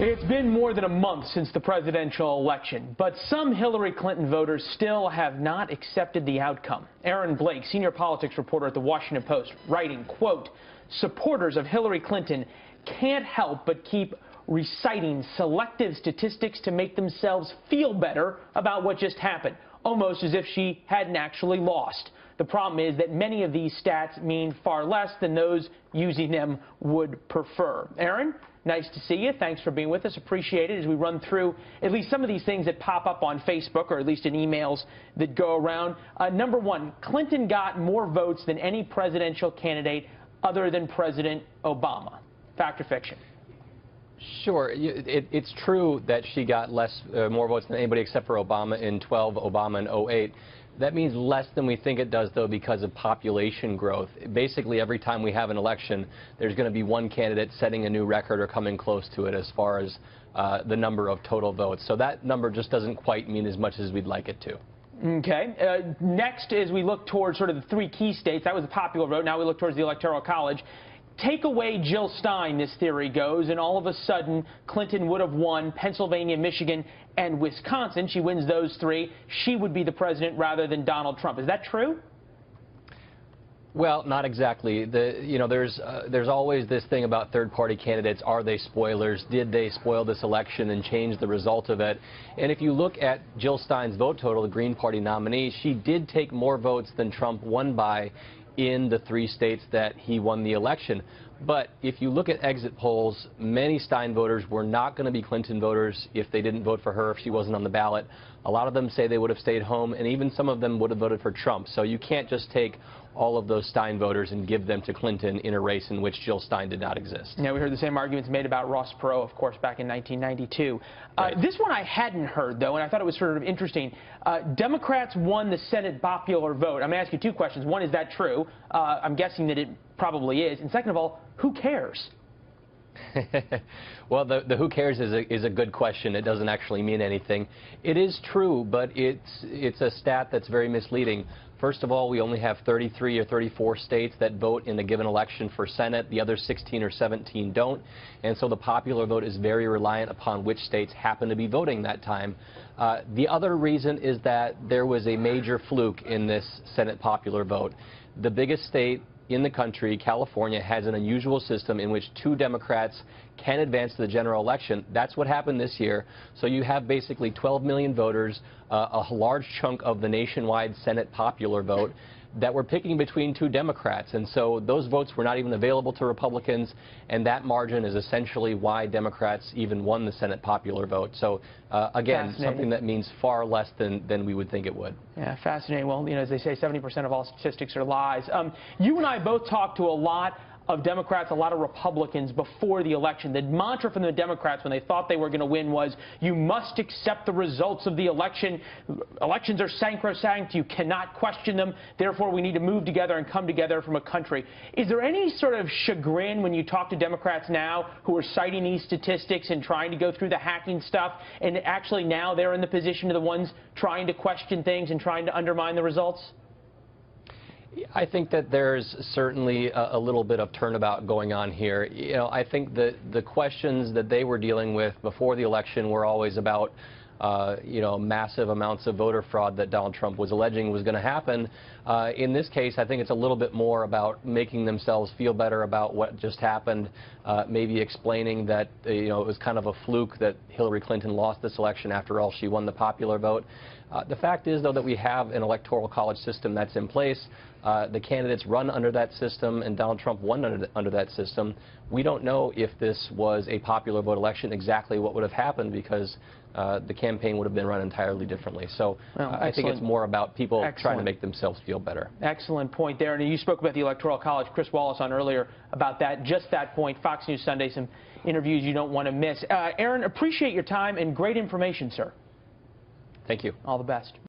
It's been more than a month since the presidential election, but some Hillary Clinton voters still have not accepted the outcome. Aaron Blake, senior politics reporter at the Washington Post, writing, quote, supporters of Hillary Clinton can't help but keep reciting selective statistics to make themselves feel better about what just happened, almost as if she hadn't actually lost. The problem is that many of these stats mean far less than those using them would prefer. Aaron, nice to see you. Thanks for being with us. Appreciate it as we run through at least some of these things that pop up on Facebook, or at least in emails that go around. Number one, Clinton got more votes than any presidential candidate other than President Obama. Fact or fiction? Sure. It's true that she got more votes than anybody except for Obama in 12, Obama in 08. That means less than we think it does, though, because of population growth. Basically, every time we have an election, there's going to be one candidate setting a new record or coming close to it as far as the number of total votes. So that number just doesn't quite mean as much as we'd like it to. Okay. Next, as we look towards sort of the three key states, that was the popular vote. Now we look towards the Electoral College. Take away Jill Stein, this theory goes, and all of a sudden Clinton would have won Pennsylvania, Michigan, and Wisconsin. She wins those three. She would be the president rather than Donald Trump. Is that true? Well, not exactly. There's always this thing about third-party candidates. Are they spoilers? Did they spoil this election and change the result of it? And if you look at Jill Stein's vote total, the Green Party nominee, she did take more votes than Trump won by in the three states that he won the election. But if you look at exit polls, many Stein voters were not going to be Clinton voters if they didn't vote for her, if she wasn't on the ballot. A lot of them say they would have stayed home, and even some of them would have voted for Trump. So you can't just take all of those Stein voters and give them to Clinton in a race in which Jill Stein did not exist. Yeah, we heard the same arguments made about Ross Perot, of course, back in 1992. Right. This one I hadn't heard, though, and I thought it was sort of interesting. Democrats won the Senate popular vote. I'm going to ask you two questions. One, is that true? I'm guessing that it probably is. And second of all, who cares? Well, the who cares is a good question. It doesn't actually mean anything. It is true, but it's a stat that's very misleading. First of all, we only have 33 or 34 states that vote in a given election for Senate. The other 16 or 17 don't. And so the popular vote is very reliant upon which states happen to be voting that time. The other reason is that there was a major fluke in this Senate popular vote. The biggest state in the country, California, has an unusual system in which two Democrats can advance to the general election. That's what happened this year. So you have basically 12 million voters, a large chunk of the nationwide Senate popular vote, that were picking between two Democrats. And so those votes were not even available to Republicans, and that margin is essentially why Democrats even won the Senate popular vote. So, again, something that means far less than we would think it would. Yeah, fascinating. Well, as they say, 70% of all statistics are lies. You and I both talked to a lot of Democrats, a lot of Republicans before the election. The mantra from the Democrats when they thought they were going to win was, you must accept the results of the election. Elections are sacrosanct. You cannot question them. Therefore, we need to move together and come together from a country. Is there any sort of chagrin when you talk to Democrats now who are citing these statistics and trying to go through the hacking stuff, and actually now they're in the position of the ones trying to question things and trying to undermine the results? I think that there's certainly a little bit of turnabout going on here. I think that the questions that they were dealing with before the election were always about massive amounts of voter fraud that Donald Trump was alleging was going to happen. In this case, I think it's a little bit more about making themselves feel better about what just happened, maybe explaining that it was kind of a fluke that Hillary Clinton lost this election. After all, she won the popular vote. The fact is, though, that we have an electoral college system that's in place. The candidates run under that system, and Donald Trump won under that system. We don't know if this was a popular vote election exactly what would have happened, because the campaign would have been run entirely differently. So I think it's more about people trying to make themselves feel better. Excellent point there. And you spoke about the Electoral College. Chris Wallace on earlier about that, just that point. Fox News Sunday, some interviews you don't want to miss. Aaron, appreciate your time and great information, sir. Thank you. All the best.